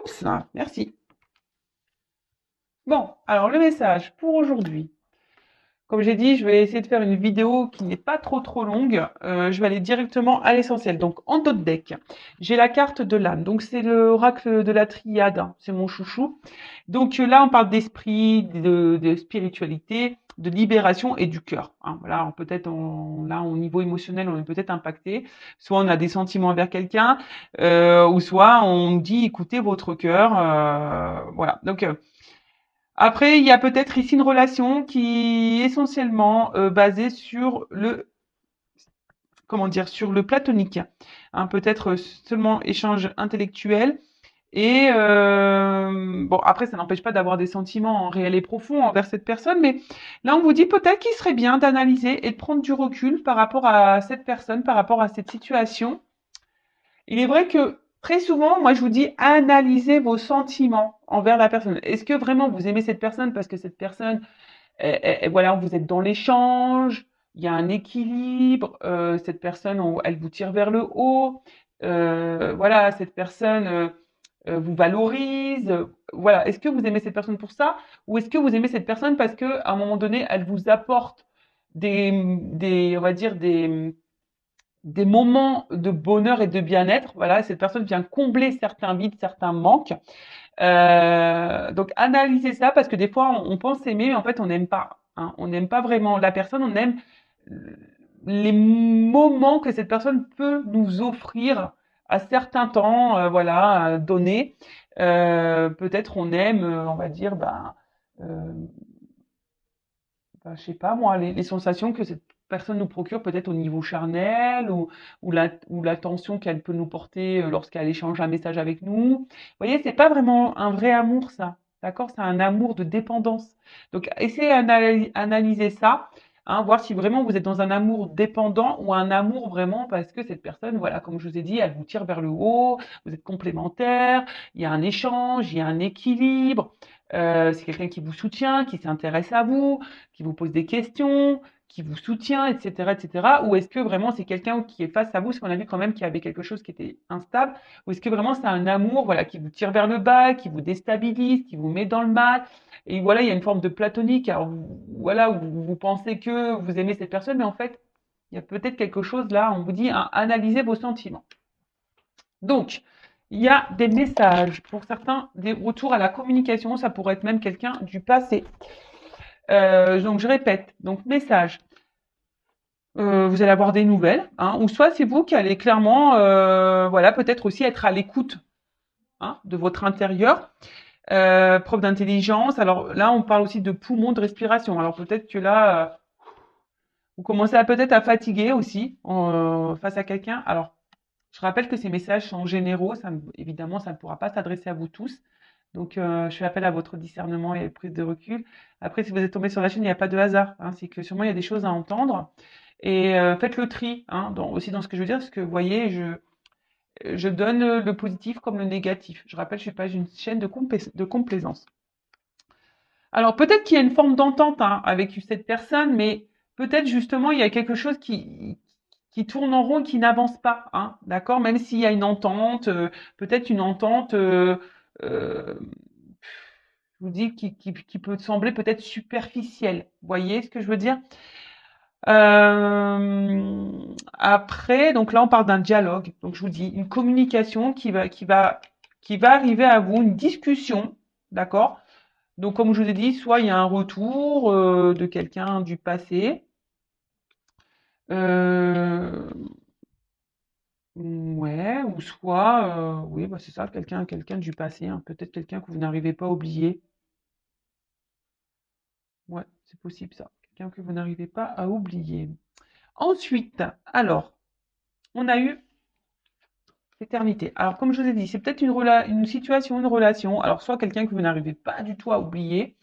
Oups, ah, merci. Bon, alors le message pour aujourd'hui. Comme j'ai dit, je vais essayer de faire une vidéo qui n'est pas trop longue. Je vais aller directement à l'essentiel. Donc en dos de deck, j'ai la carte de l'âme. Donc c'est l'oracle de la triade, hein. C'est mon chouchou. Donc là, on parle d'esprit, de spiritualité, de libération et du cœur, hein. Voilà, alors peut-être là, au niveau émotionnel, on est peut-être impacté. Soit on a des sentiments envers quelqu'un, ou soit on dit écoutez votre cœur. Voilà. Donc après, il y a peut-être ici une relation qui est essentiellement basée sur le, comment dire, sur le platonique, hein, peut-être seulement échange intellectuel. Et bon, après, ça n'empêche pas d'avoir des sentiments réels et profonds envers cette personne, mais là, on vous dit peut-être qu'il serait bien d'analyser et de prendre du recul par rapport à cette personne, par rapport à cette situation. Il est vrai que très souvent, moi, je vous dis, analysez vos sentiments envers la personne. Est-ce que vraiment vous aimez cette personne parce que cette personne, voilà, vous êtes dans l'échange, il y a un équilibre, cette personne, elle vous tire vers le haut, voilà, cette personne vous valorise, voilà. Est-ce que vous aimez cette personne pour ça, ou est-ce que vous aimez cette personne parce que à un moment donné, elle vous apporte on va dire des moments de bonheur et de bien-être. Voilà, cette personne vient combler certains vides, certains manques. Donc analysez ça parce que des fois on pense aimer, mais en fait on n'aime pas, hein. On n'aime pas vraiment la personne, on aime les moments que cette personne peut nous offrir à certains temps, voilà, donnés. Peut-être on aime, on va dire, euh, je sais pas moi, les sensations que cette personne nous procure peut-être au niveau charnel ou l'attention qu'elle peut nous porter lorsqu'elle échange un message avec nous. Vous voyez, c'est pas vraiment un vrai amour ça, d'accord? C'est un amour de dépendance. Donc essayez d'analyser ça, hein, voir si vraiment vous êtes dans un amour dépendant ou un amour vraiment parce que cette personne, voilà, comme je vous ai dit, elle vous tire vers le haut, vous êtes complémentaires, il y a un échange, il y a un équilibre. C'est quelqu'un qui vous soutient, qui s'intéresse à vous, qui vous pose des questions, qui vous soutient, etc., etc. Ou est-ce que vraiment c'est quelqu'un qui est face à vous, parce qu'on a vu quand même qu'il y avait quelque chose qui était instable, ou est-ce que vraiment c'est un amour, voilà, qui vous tire vers le bas, qui vous déstabilise, qui vous met dans le mal, et voilà, il y a une forme de platonique, alors voilà, où vous pensez que vous aimez cette personne, mais en fait, il y a peut-être quelque chose là, on vous dit, hein, analysez vos sentiments. Donc, il y a des messages, pour certains, des retours à la communication, ça pourrait être même quelqu'un du passé. Donc je répète, donc message. Vous allez avoir des nouvelles, hein, ou soit c'est vous qui allez clairement, voilà, peut-être aussi être à l'écoute, hein, de votre intérieur. Preuve d'intelligence. Alors là, on parle aussi de poumons, de respiration. Alors peut-être que là, vous commencez à peut-être à fatiguer aussi face à quelqu'un. Alors je rappelle que ces messages sont généraux. Évidemment, ça ne pourra pas s'adresser à vous tous. Donc, je fais appel à votre discernement et prise de recul. Après, si vous êtes tombé sur la chaîne, il n'y a pas de hasard, hein. C'est que sûrement il y a des choses à entendre. Et faites le tri, hein, aussi dans ce que je veux dire, parce que vous voyez, je donne le positif comme le négatif. Je rappelle, je suis pas une chaîne de complaisance. Alors peut-être qu'il y a une forme d'entente, hein, avec cette personne, mais peut-être justement il y a quelque chose qui tourne en rond et qui n'avance pas, hein, d'accord? Même s'il y a une entente, peut-être une entente, euh, je vous dis, qui peut sembler peut-être superficielle. Vous voyez ce que je veux dire? Après, donc là, on parle d'un dialogue. Donc, je vous dis, une communication qui va arriver à vous, une discussion, d'accord? Donc, comme je vous ai dit, soit il y a un retour de quelqu'un du passé, euh, ouais, ou soit, oui, bah c'est ça, quelqu'un du passé, hein, peut-être quelqu'un que vous n'arrivez pas à oublier. Ouais, c'est possible ça. Quelqu'un que vous n'arrivez pas à oublier. Ensuite, alors, on a eu l'éternité. Alors, comme je vous ai dit, c'est peut-être une situation, une relation. Alors, soit quelqu'un que vous n'arrivez pas du tout à oublier,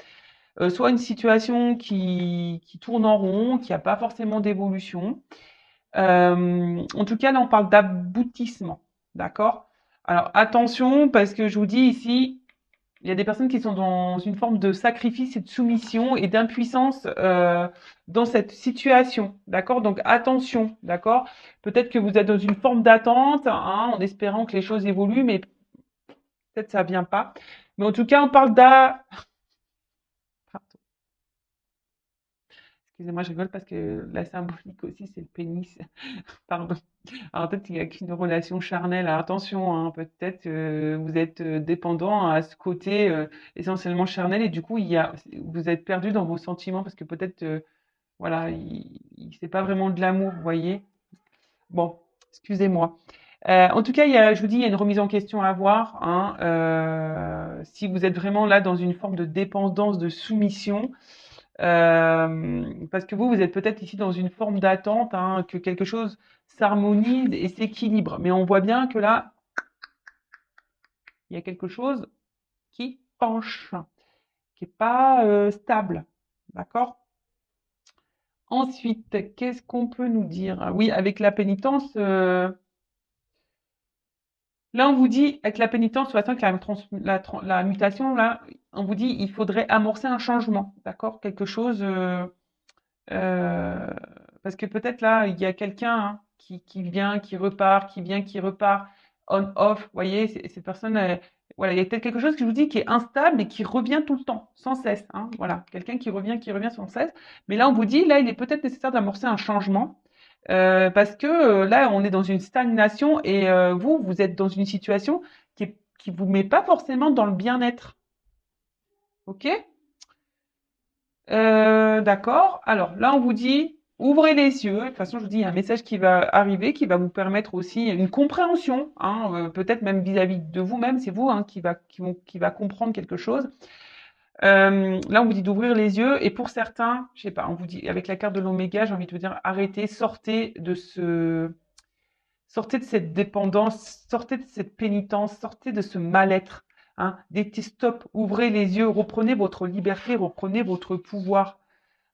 soit une situation qui tourne en rond, qui n'a pas forcément d'évolution. En tout cas, là, on parle d'aboutissement. D'accord? Alors, attention, parce que je vous dis ici, il y a des personnes qui sont dans une forme de sacrifice et de soumission et d'impuissance dans cette situation, d'accord? Donc attention, d'accord? Peut-être que vous êtes dans une forme d'attente, hein, en espérant que les choses évoluent, mais peut-être ça vient pas. Mais en tout cas, on parle d'A. Pardon. Excusez-moi, je rigole parce que la symbolique aussi, c'est le pénis. Pardon. Alors peut-être qu'il n'y a qu'une relation charnelle. Alors, attention, hein, peut-être vous êtes dépendant à ce côté essentiellement charnel et du coup, vous êtes perdu dans vos sentiments parce que peut-être, voilà, c'est pas vraiment de l'amour, vous voyez. Bon, excusez-moi. En tout cas, je vous dis, il y a une remise en question à avoir, hein, si vous êtes vraiment là dans une forme de dépendance, de soumission, parce que vous êtes peut-être ici dans une forme d'attente, hein, que quelque chose s'harmonise et s'équilibre. Mais on voit bien que là, il y a quelque chose qui penche, qui n'est pas stable. D'accord? Ensuite, qu'est-ce qu'on peut nous dire? Ah oui, avec la pénitence, là, on vous dit, avec la pénitence, de toute façon, avec la mutation, là, on vous dit, il faudrait amorcer un changement, d'accord? Quelque chose, euh, parce que peut-être là, il y a quelqu'un hein, qui vient, qui repart, qui vient, qui repart, on-off, vous voyez, cette personne, voilà, il y a peut-être quelque chose que je vous dis qui est instable et qui revient tout le temps, sans cesse, hein, voilà, quelqu'un qui revient sans cesse. Mais là, on vous dit, là, il est peut-être nécessaire d'amorcer un changement. Parce que là, on est dans une stagnation et vous êtes dans une situation qui vous met pas forcément dans le bien-être. Ok? D'accord. Alors là, on vous dit, ouvrez les yeux. De toute façon, je vous dis, il y a un message qui va arriver, qui va vous permettre aussi une compréhension, hein, peut-être même vis-à-vis de vous-même, c'est vous hein, qui va comprendre quelque chose. Là, on vous dit d'ouvrir les yeux. Et pour certains, je sais pas, on vous dit, avec la carte de l'oméga, j'ai envie de vous dire, arrêtez, sortez de cette dépendance, sortez de cette pénitence, sortez de ce mal-être. Hein. Dites stop, ouvrez les yeux, reprenez votre liberté, reprenez votre pouvoir.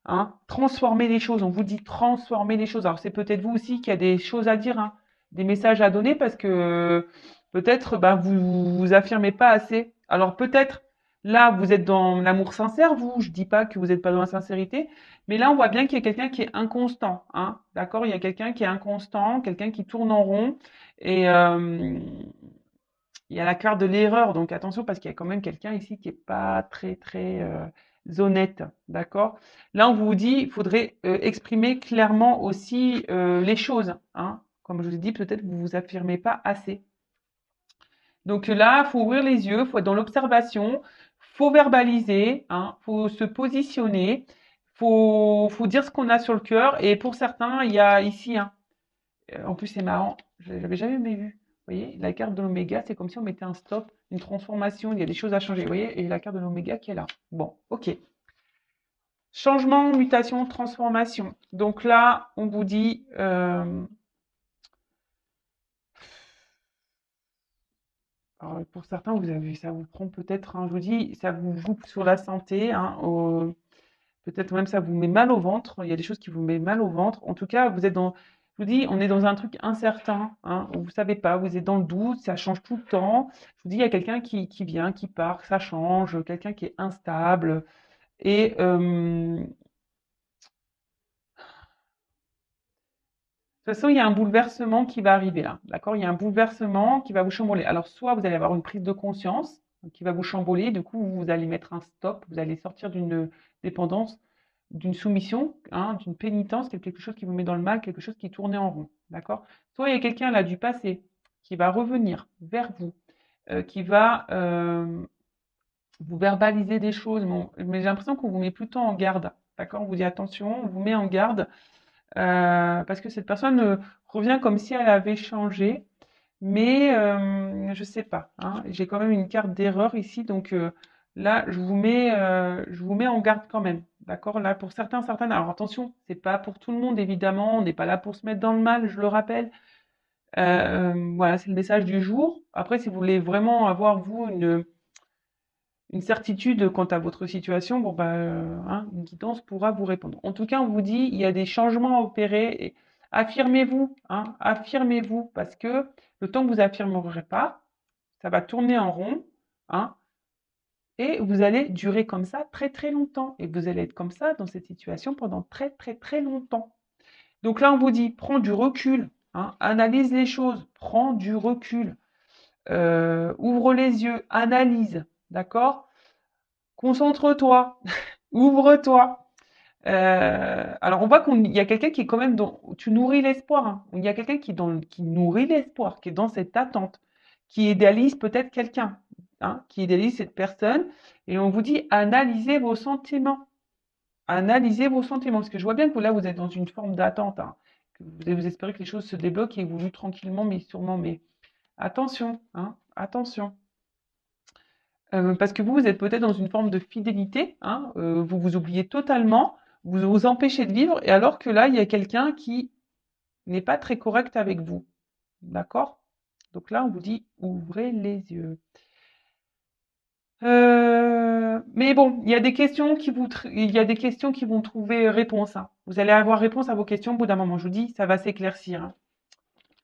Hein. Transformez les choses. On vous dit transformer les choses. Alors c'est peut-être vous aussi qui a des choses à dire, hein, des messages à donner parce que peut-être ben, vous affirmez pas assez. Alors peut-être là vous êtes dans l'amour sincère, vous. Je dis pas que vous n'êtes pas dans la sincérité, mais là on voit bien qu'il y a quelqu'un qui est inconstant. Hein. D'accord? Il y a quelqu'un qui est inconstant, quelqu'un qui tourne en rond et il y a la carte de l'erreur, donc attention parce qu'il y a quand même quelqu'un ici qui est pas très honnête, d'accord? Là, on vous dit, il faudrait exprimer clairement aussi les choses, hein. Comme je vous ai dit, peut-être vous vous affirmez pas assez. Donc là, il faut ouvrir les yeux, il faut être dans l'observation, faut verbaliser, hein, faut se positionner, faut dire ce qu'on a sur le cœur. Et pour certains, il y a ici, hein, en plus, c'est marrant, je l'avais jamais vu. Vous voyez, la carte de l'oméga, c'est comme si on mettait un stop, une transformation, il y a des choses à changer. Vous voyez, et la carte de l'oméga qui est là. Bon, ok. Changement, mutation, transformation. Donc là, on vous dit, alors, pour certains, ça vous prend peut-être, hein, je vous dis, ça vous joue sur la santé, hein, peut-être même ça vous met mal au ventre. Il y a des choses qui vous mettent mal au ventre. En tout cas, je vous dis, on est dans un truc incertain, hein, où vous savez pas, vous êtes dans le doute, ça change tout le temps. Je vous dis, il y a quelqu'un qui vient, qui part, ça change, quelqu'un qui est instable. Et de toute façon, il y a un bouleversement qui va arriver là, d'accord? Il y a un bouleversement qui va vous chambouler. Alors, soit vous allez avoir une prise de conscience qui va vous chambouler, du coup, vous allez mettre un stop, vous allez sortir d'une dépendance, d'une soumission, hein, d'une pénitence, quelque chose qui vous met dans le mal, quelque chose qui tournait en rond, d'accord? Soit il y a quelqu'un là du passé qui va revenir vers vous, qui va vous verbaliser des choses, mais j'ai l'impression qu'on vous met plutôt en garde, d'accord? On vous dit attention, on vous met en garde parce que cette personne revient comme si elle avait changé, mais je sais pas. Hein, j'ai quand même une carte d'erreur ici, donc là, je vous mets en garde quand même. D'accord? Là, pour certaines. Alors attention, c'est pas pour tout le monde évidemment. On n'est pas là pour se mettre dans le mal, je le rappelle. Voilà, c'est le message du jour. Après, si vous voulez vraiment avoir vous une certitude quant à votre situation, bon bah, hein, une guidance pourra vous répondre. En tout cas, on vous dit, il y a des changements à opérer. Et affirmez-vous, hein, affirmez-vous, parce que le temps que vous affirmerez pas, ça va tourner en rond, hein, et vous allez durer comme ça très longtemps. Et vous allez être comme ça dans cette situation pendant très longtemps. Donc là, on vous dit, prends du recul, hein, analyse les choses, prends du recul. Ouvre les yeux, analyse, d'accord? Concentre-toi, ouvre-toi. Alors on voit qu'il y a quelqu'un qui est quand même dans, tu nourris l'espoir, hein. Il y a quelqu'un qui nourrit l'espoir, qui est dans cette attente, qui idéalise peut-être quelqu'un, hein, qui idéalise cette personne. Et on vous dit analysez vos sentiments. Analysez vos sentiments. Parce que je vois bien que là, vous êtes dans une forme d'attente, hein, que vous espérez que les choses se débloquent et évoluent tranquillement, mais sûrement. Mais attention, hein, attention. Parce que vous êtes peut-être dans une forme de fidélité, hein, vous vous oubliez totalement, vous vous empêchez de vivre, et alors que là, il y a quelqu'un qui n'est pas très correct avec vous. D'accord? Donc là, on vous dit ouvrez les yeux. Mais bon, il y a des questions il y a des questions qui vont trouver réponse, hein. Vous allez avoir réponse à vos questions au bout d'un moment. Je vous dis, ça va s'éclaircir, hein.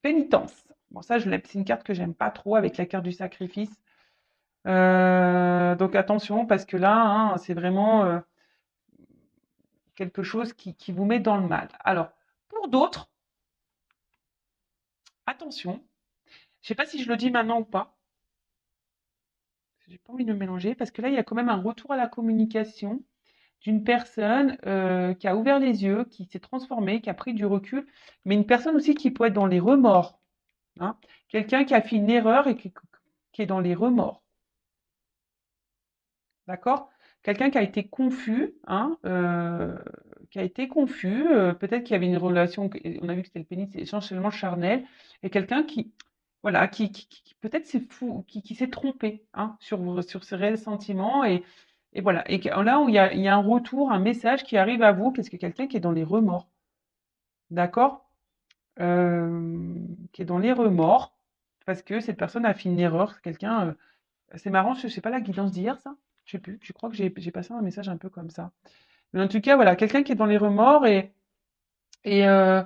Pénitence. Bon, ça, c'est une carte que j'aime pas trop avec la carte du sacrifice. Donc attention, parce que là, hein, c'est vraiment quelque chose qui vous met dans le mal. Alors, pour d'autres, attention, je ne sais pas si je le dis maintenant ou pas, j'ai pas envie de me mélanger, parce que là, il y a quand même un retour à la communication d'une personne qui a ouvert les yeux, qui s'est transformée, qui a pris du recul, mais une personne aussi qui peut être dans les remords, hein. Quelqu'un qui a fait une erreur et qui est dans les remords. D'accord? Quelqu'un qui a été confus, hein, qui a été confus, peut-être qu'il y avait une relation, on a vu que c'était le pénis essentiellement charnel, et quelqu'un qui, voilà, qui peut-être s'est fou, qui s'est trompé, hein, sur ses réels sentiments, et voilà. Et là où il y a un retour, un message qui arrive à vous, parce que quelqu'un qui est dans les remords, d'accord? Qui est dans les remords, parce que cette personne a fait une erreur, quelqu'un, c'est marrant, je sais pas la guidance d'hier, ça? Je sais plus. Je crois que j'ai passé un message un peu comme ça. Mais en tout cas, voilà, quelqu'un qui est dans les remords et, euh,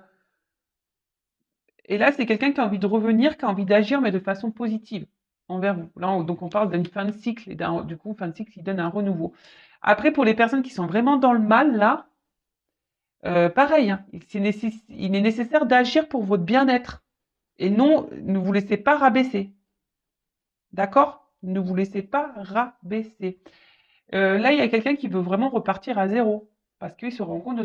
et là, c'est quelqu'un qui a envie de revenir, qui a envie d'agir, mais de façon positive envers vous. Là, donc on parle d'une fin de cycle et du coup, fin de cycle qui donne un renouveau. Après, pour les personnes qui sont vraiment dans le mal, là, pareil, hein, il est nécessaire d'agir pour votre bien-être. Et non, ne vous laissez pas rabaisser. D'accord? Ne vous laissez pas rabaisser. Là, il y a quelqu'un qui veut vraiment repartir à zéro parce qu'il se rend compte de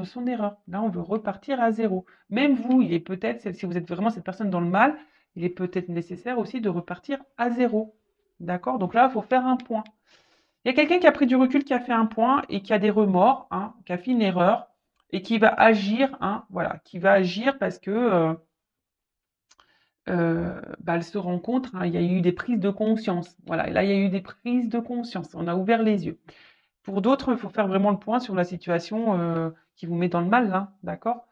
son erreur. Là, on veut repartir à zéro. Même vous, il est peut-être, si vous êtes vraiment cette personne dans le mal, il est peut-être nécessaire aussi de repartir à zéro. D'accord? Donc là, il faut faire un point. Il y a quelqu'un qui a pris du recul, qui a fait un point et qui a des remords, hein, qui a fait une erreur et qui va agir, hein, voilà, qui va agir parce que bah, elle se rencontre, hein, il y a eu des prises de conscience. Voilà, et là, il y a eu des prises de conscience. On a ouvert les yeux. Pour d'autres, il faut faire vraiment le point sur la situation qui vous met dans le mal, là, d'accord?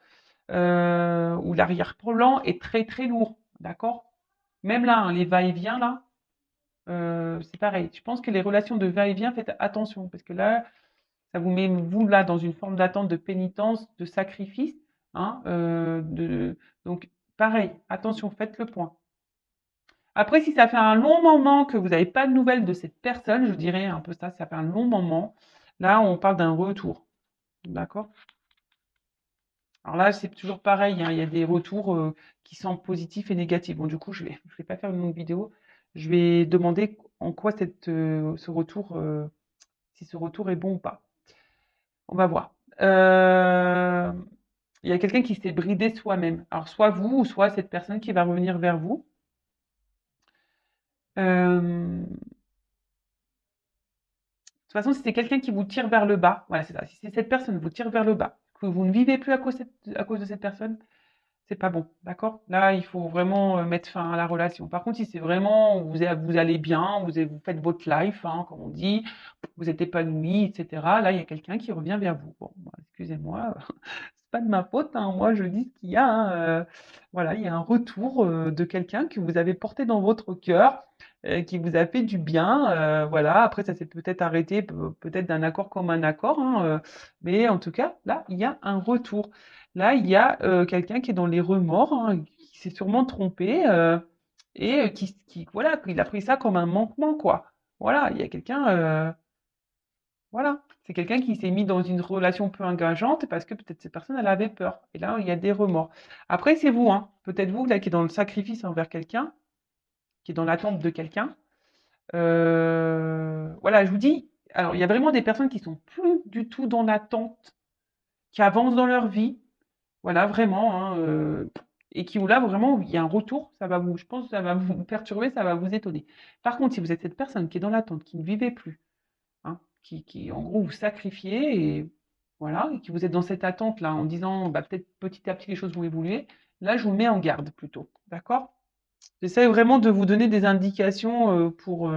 Où l'arrière-plan est très très lourd, d'accord? Même là, hein, les va-et-vient, là, c'est pareil. Je pense que les relations de va-et-vient, faites attention, parce que là, ça vous met, vous, là, dans une forme d'attente, de pénitence, de sacrifice, hein, donc, pareil, attention, faites le point. Après, si ça fait un long moment que vous n'avez pas de nouvelles de cette personne, je dirais un peu ça, ça fait un long moment, là, on parle d'un retour, d'accord? Alors là, c'est toujours pareil, hein, il y a des retours qui sont positifs et négatifs. Bon, du coup, je vais pas faire une longue vidéo. Je vais demander en quoi ce retour, si ce retour est bon ou pas. On va voir. Il y a quelqu'un qui s'est bridé soi-même. Alors, soit vous, ou soit cette personne qui va revenir vers vous. De toute façon, si c'est quelqu'un qui vous tire vers le bas, voilà, c'est ça. Si c'est cette personne vous tire vers le bas, que vous ne vivez plus à cause de cette personne, c'est pas bon, d'accord? Là, il faut vraiment mettre fin à la relation. Par contre, si c'est vraiment, vous allez bien, vous faites votre life, hein, comme on dit, vous êtes épanoui, etc. Là, il y a quelqu'un qui revient vers vous. Bon, bah, excusez-moi, c'est pas de ma faute, hein, moi je dis ce qu'il y a, hein, voilà, il y a un retour de quelqu'un que vous avez porté dans votre cœur, qui vous a fait du bien, voilà. Après, ça s'est peut-être arrêté, peut-être d'un accord comme un accord, hein, mais en tout cas, là, il y a un retour. Là, il y a quelqu'un qui est dans les remords, hein, qui s'est sûrement trompé et voilà, il a pris ça comme un manquement, quoi. Voilà, il y a quelqu'un, voilà, c'est quelqu'un qui s'est mis dans une relation peu engageante parce que peut-être cette personne, elle avait peur. Et là, il y a des remords. Après, c'est vous, hein, peut-être vous là qui est dans le sacrifice envers quelqu'un qui est dans l'attente de quelqu'un. Voilà, je vous dis, alors il y a vraiment des personnes qui sont plus du tout dans l'attente, qui avancent dans leur vie, voilà, vraiment, hein, et qui où là vraiment il y a un retour, ça va vous, je pense, que ça va vous perturber, ça va vous étonner. Par contre, si vous êtes cette personne qui est dans l'attente, qui ne vivait plus, hein, qui en gros vous sacrifiez et voilà, et que vous êtes dans cette attente là en disant bah, peut-être petit à petit les choses vont évoluer, là je vous mets en garde plutôt, d'accord? J'essaie vraiment de vous donner des indications pour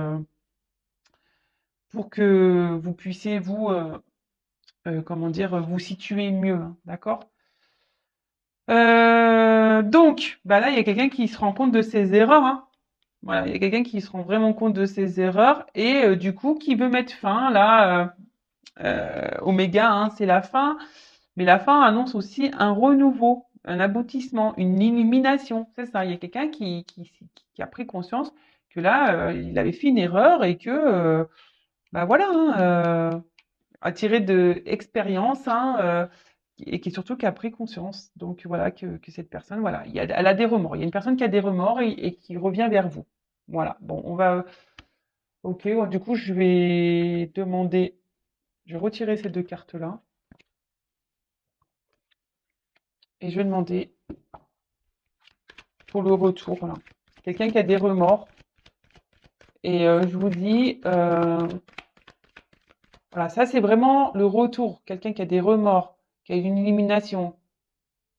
que vous puissiez vous, comment dire, vous situer mieux, hein, d'accord? Donc, bah là, il y a quelqu'un qui se rend compte de ses erreurs, hein. Voilà, il y a quelqu'un qui se rend vraiment compte de ses erreurs et du coup, qui veut mettre fin là, Oméga, hein, c'est la fin, mais la fin annonce aussi un renouveau, un aboutissement, une illumination. C'est ça, il y a quelqu'un qui a pris conscience que là, il avait fait une erreur et que, bah voilà, hein, a tiré de expérience, hein, et qui surtout qui a pris conscience. Donc voilà, que cette personne, voilà, elle a des remords. Il y a une personne qui a des remords et qui revient vers vous. Voilà, bon, on va. Ok, ouais, du coup, je vais demander. Je vais retirer ces deux cartes-là et je vais demander pour le retour. Voilà. Quelqu'un qui a des remords. Et je vous dis, voilà, ça c'est vraiment le retour. Quelqu'un qui a des remords, qui a eu une élimination,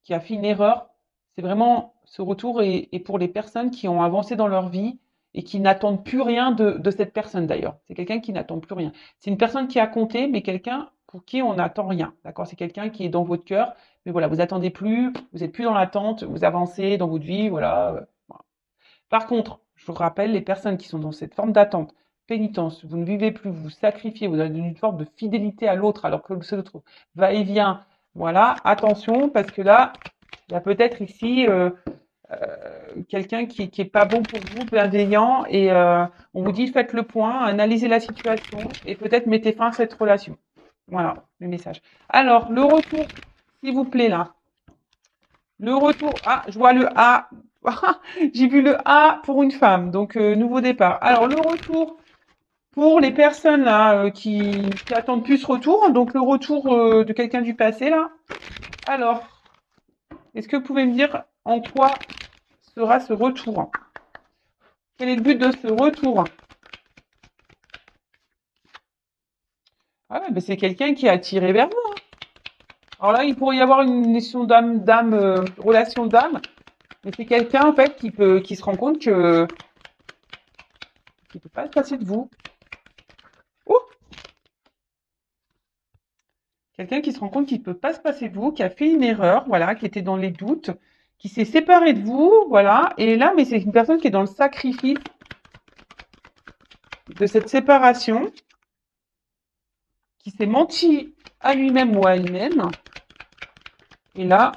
qui a fait une erreur, c'est vraiment ce retour est pour les personnes qui ont avancé dans leur vie et qui n'attendent plus rien de cette personne d'ailleurs. C'est quelqu'un qui n'attend plus rien. C'est une personne qui a compté, mais quelqu'un pour qui on n'attend rien. D'accord? C'est quelqu'un qui est dans votre cœur, mais voilà, vous attendez plus, vous n'êtes plus dans l'attente, vous avancez dans votre vie, voilà. Voilà. Par contre, je vous rappelle, les personnes qui sont dans cette forme d'attente, pénitence, vous ne vivez plus, vous vous sacrifiez, vous avez une forme de fidélité à l'autre alors que l'autre va et vient. Voilà, attention, parce que là, il y a peut-être ici quelqu'un qui est pas bon pour vous, bienveillant, et on vous dit faites le point, analysez la situation et peut-être mettez fin à cette relation. Voilà le message. Alors, le retour, s'il vous plaît, là. Le retour. Ah, je vois le A. J'ai vu le A pour une femme, donc nouveau départ. Alors, le retour pour les personnes là qui attendent plus ce retour, donc le retour de quelqu'un du passé là. Alors, est-ce que vous pouvez me dire en quoi sera ce retour? Quel est le but de ce retour? Ah ouais, ben c'est quelqu'un qui est attiré vers vous. Alors là, il pourrait y avoir une relation d'âme, relation d'âme, mais c'est quelqu'un en fait qui se rend compte que qui peut pas se passer de vous. Oh, quelqu'un qui se rend compte qu'il peut pas se passer de vous, qui a fait une erreur, voilà, qui était dans les doutes, qui s'est séparé de vous, voilà. Et là, mais c'est une personne qui est dans le sacrifice de cette séparation, qui s'est menti à lui-même ou à elle-même. Et là,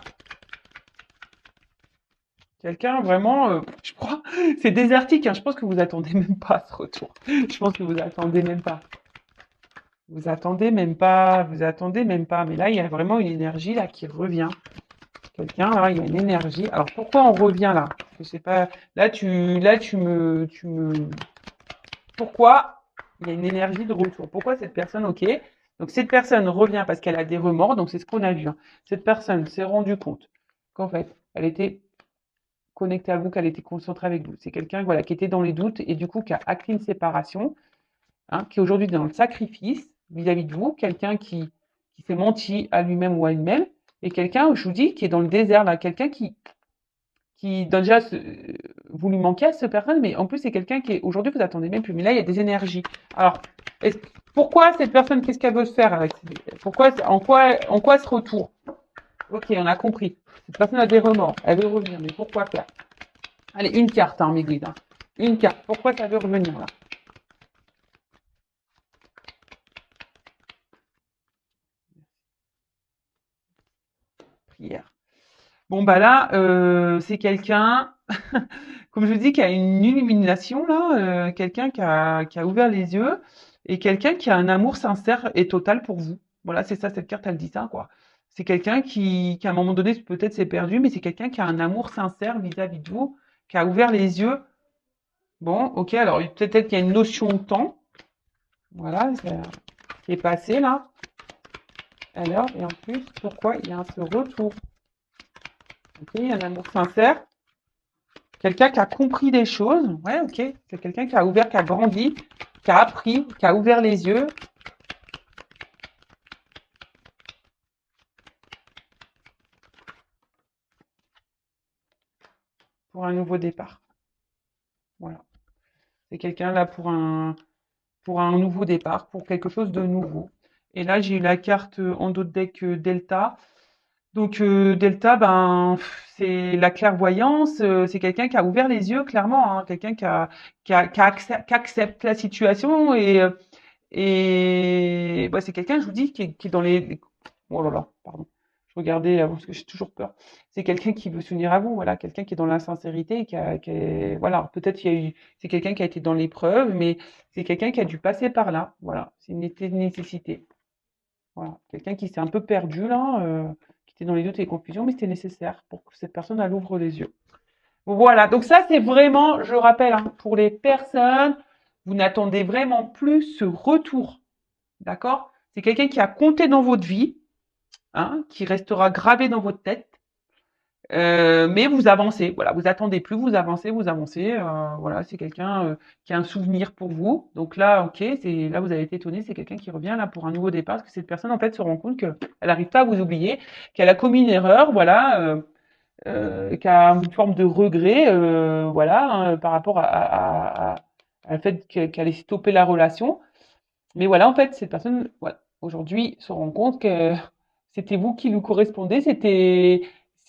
quelqu'un vraiment, je crois, c'est désertique, hein. Je pense que vous attendez même pas ce retour. Je pense que vous attendez même pas. Vous attendez même pas, vous attendez même pas. Mais là, il y a vraiment une énergie là qui revient. Quelqu'un, là, il y a une énergie. Alors pourquoi on revient là? Je sais pas. Là, tu me. Pourquoi il y a une énergie de retour? Pourquoi cette personne, ok? Donc cette personne revient parce qu'elle a des remords. Donc c'est ce qu'on a vu, hein. Cette personne s'est rendue compte qu'en fait, elle était connectée à vous, qu'elle était concentrée avec vous. C'est quelqu'un, voilà, qui était dans les doutes et du coup qui a acté une séparation, hein, qui est aujourd'hui dans le sacrifice vis-à-vis de vous, quelqu'un qui s'est menti à lui-même ou à elle-même, et quelqu'un, je vous dis, qui est dans le désert, là, quelqu'un qui donne déjà, vous lui manquez à cette personne, mais en plus, c'est quelqu'un qui est, aujourd'hui, vous attendez même plus, mais là, il y a des énergies. Alors, pourquoi cette personne, qu'est-ce qu'elle veut faire avec, pourquoi, en quoi ce retour? Ok, on a compris. Cette personne a des remords, elle veut revenir, mais pourquoi faire? Allez, une carte, hein, mes guides, hein. Une carte. Pourquoi ça veut revenir, là? Prière. Bon, bah là, c'est quelqu'un, comme je vous dis, qui a une illumination, là, quelqu'un qui a ouvert les yeux et quelqu'un qui a un amour sincère et total pour vous. Voilà, c'est ça, cette carte, elle dit ça, quoi. C'est quelqu'un qui, à un moment donné, peut-être s'est perdu, mais c'est quelqu'un qui a un amour sincère vis-à-vis de vous, qui a ouvert les yeux Bon, ok, alors peut-être qu'il y a une notion de temps. Voilà, qui est passé là. Alors, et en plus, pourquoi il y a ce retour? Ok, il y a un amour sincère. Quelqu'un qui a compris des choses. Ouais, ok. C'est quelqu'un qui a ouvert, qui a grandi, qui a appris, qui a ouvert les yeux pour un nouveau départ. Voilà. C'est quelqu'un là pour un nouveau départ, pour quelque chose de nouveau. Et là, j'ai eu la carte en dos de deck Delta. Donc Delta, ben c'est la clairvoyance, c'est quelqu'un qui a ouvert les yeux clairement, hein, quelqu'un qui accepte la situation et bah, c'est quelqu'un, je vous dis, qui est dans les oh là là, pardon. Je regardais parce que j'ai toujours peur. C'est quelqu'un qui veut s'unir à vous, voilà, quelqu'un qui est dans la sincérité, voilà, peut-être il y a eu, c'est quelqu'un qui a été dans l'épreuve, mais c'est quelqu'un qui a dû passer par là, voilà, c'est une nécessité. Voilà, quelqu'un qui s'est un peu perdu là, qui était dans les doutes et les confusions, mais c'était nécessaire pour que cette personne elle ouvre les yeux. Voilà, donc ça c'est vraiment, je rappelle, hein, pour les personnes, vous n'attendez vraiment plus ce retour, d'accord? C'est quelqu'un qui a compté dans votre vie, hein, qui restera gravé dans votre tête, mais vous avancez, voilà, vous attendez plus, vous avancez, voilà, c'est quelqu'un qui a un souvenir pour vous. Donc là, ok, c'est là vous avez été étonné, c'est quelqu'un qui revient là pour un nouveau départ, parce que cette personne en fait se rend compte qu'elle n'arrive pas à vous oublier, qu'elle a commis une erreur, voilà, qui a une forme de regret, voilà, hein, par rapport à le fait qu'elle ait stoppé la relation. Mais voilà, en fait, cette personne, voilà, aujourd'hui, se rend compte que c'était vous qui lui correspondez. C'était,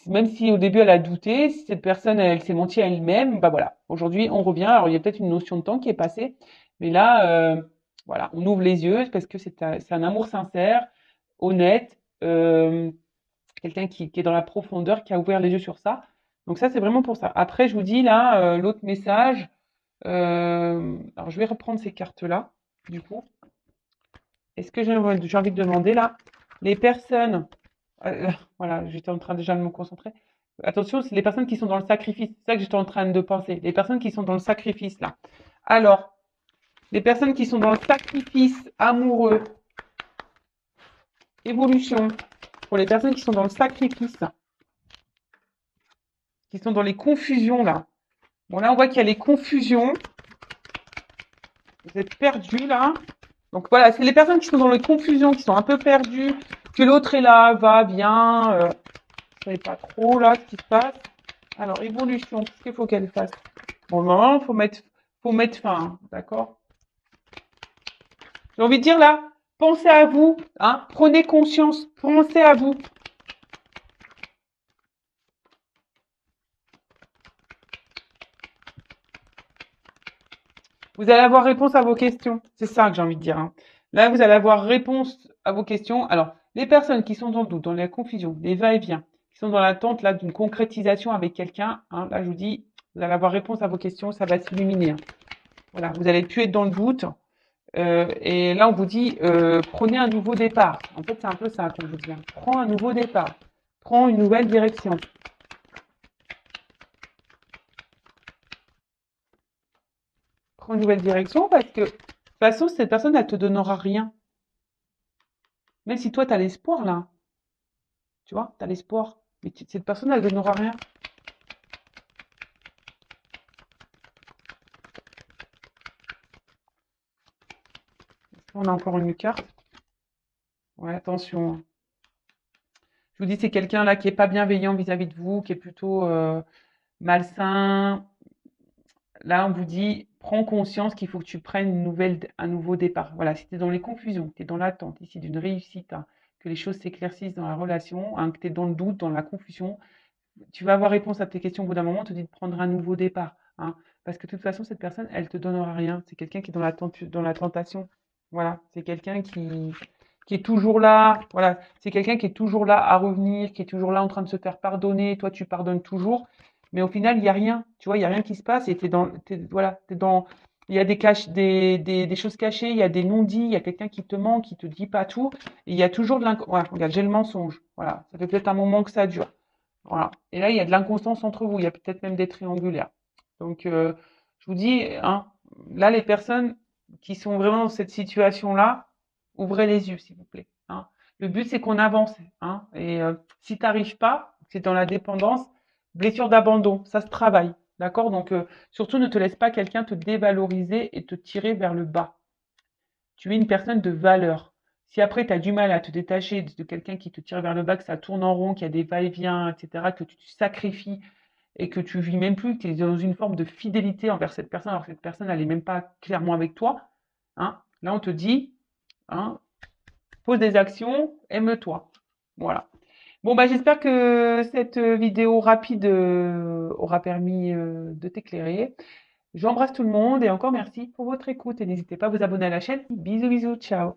même si au début elle a douté, si cette personne, elle s'est mentie à elle-même, bah voilà. Aujourd'hui, on revient. Alors, il y a peut-être une notion de temps qui est passée, mais là, voilà, on ouvre les yeux parce que c'est un amour sincère, honnête, quelqu'un qui est dans la profondeur, qui a ouvert les yeux sur ça. Donc ça, c'est vraiment pour ça. Après, je vous dis là, l'autre message. Alors, je vais reprendre ces cartes-là, du coup. Est-ce que j'ai envie de demander là, les personnes, voilà, j'étais en train déjà de me concentrer. Attention, c'est les personnes qui sont dans le sacrifice. C'est ça que j'étais en train de penser. Les personnes qui sont dans le sacrifice là. Alors, les personnes qui sont dans le sacrifice amoureux, évolution. Pour les personnes qui sont dans le sacrifice, qui sont dans les confusions là. Bon là, on voit qu'il y a les confusions. Vous êtes perdus là. Donc voilà, c'est les personnes qui sont dans les confusions, qui sont un peu perdues, que l'autre est là, va, bien. Je ne sais pas trop là ce qui se passe. Alors, évolution, qu'est-ce qu'il faut qu'elle fasse? Bon, normalement, faut mettre fin, hein, d'accord? J'ai envie de dire là, pensez à vous, hein, prenez conscience, pensez à vous. Vous allez avoir réponse à vos questions. C'est ça que j'ai envie de dire, hein. Là, vous allez avoir réponse à vos questions. Alors, les personnes qui sont dans le doute, dans la confusion, les va-et-vient, qui sont dans l'attente là d'une concrétisation avec quelqu'un, hein, là, je vous dis, vous allez avoir réponse à vos questions, ça va s'illuminer, hein. Voilà, vous allez plus être dans le doute. Et là, on vous dit, prenez un nouveau départ. En fait, c'est un peu ça qu'on vous dit, hein. Prends un nouveau départ. Prends une nouvelle direction. Prends une nouvelle direction parce que, de toute façon, cette personne, elle te donnera rien. Même si toi, tu as l'espoir, là. Tu vois, tu as l'espoir. Mais cette personne, elle ne donnera rien. On a encore une carte. Ouais, attention, hein. Je vous dis, c'est quelqu'un là qui est pas bienveillant vis-à-vis de vous, qui est plutôt malsain. Là, on vous dit, prends conscience qu'il faut que tu prennes un nouveau départ. Voilà, si tu es dans les confusions, tu es dans l'attente ici d'une réussite, hein, que les choses s'éclaircissent dans la relation, hein, que tu es dans le doute, dans la confusion, tu vas avoir réponse à tes questions au bout d'un moment, on te dit de prendre un nouveau départ, hein, parce que de toute façon, cette personne, elle te donnera rien. C'est quelqu'un qui est dans la tentation. Voilà, c'est quelqu'un qui est toujours là. Voilà, c'est quelqu'un qui est toujours là à revenir, qui est toujours là en train de se faire pardonner. Toi, tu pardonnes toujours, mais au final, il y a rien. Tu vois, il y a rien qui se passe et voilà, t'es dans, il y a des choses cachées, il y a des non-dits, il y a quelqu'un qui te ment, qui te dit pas tout. Et il y a toujours de voilà, regarde, j'ai le mensonge. Voilà, ça fait peut-être un moment que ça dure. Voilà. Et là, il y a de l'inconstance entre vous. Il y a peut-être même des triangulaires. Donc, Je vous dis, hein, là, les personnes qui sont vraiment dans cette situation-là, ouvrez les yeux, s'il vous plaît. Hein. Le but, c'est qu'on avance. Hein, et si tu n'arrives pas, c'est dans la dépendance, blessure d'abandon, ça se travaille. D'accord? Donc, surtout, ne te laisse pas quelqu'un te dévaloriser et te tirer vers le bas. Tu es une personne de valeur. Si après, tu as du mal à te détacher de quelqu'un qui te tire vers le bas, que ça tourne en rond, qu'il y a des va-et-vient, etc., que tu te sacrifies et que tu vis même plus, que tu es dans une forme de fidélité envers cette personne, alors que cette personne, elle n'est même pas clairement avec toi, hein, là, on te dit, hein, pose des actions, aime-toi. Voilà. Bon, bah, j'espère que cette vidéo rapide aura permis de t'éclairer. J'embrasse tout le monde et encore merci pour votre écoute et n'hésitez pas à vous abonner à la chaîne. Bisous, bisous, ciao.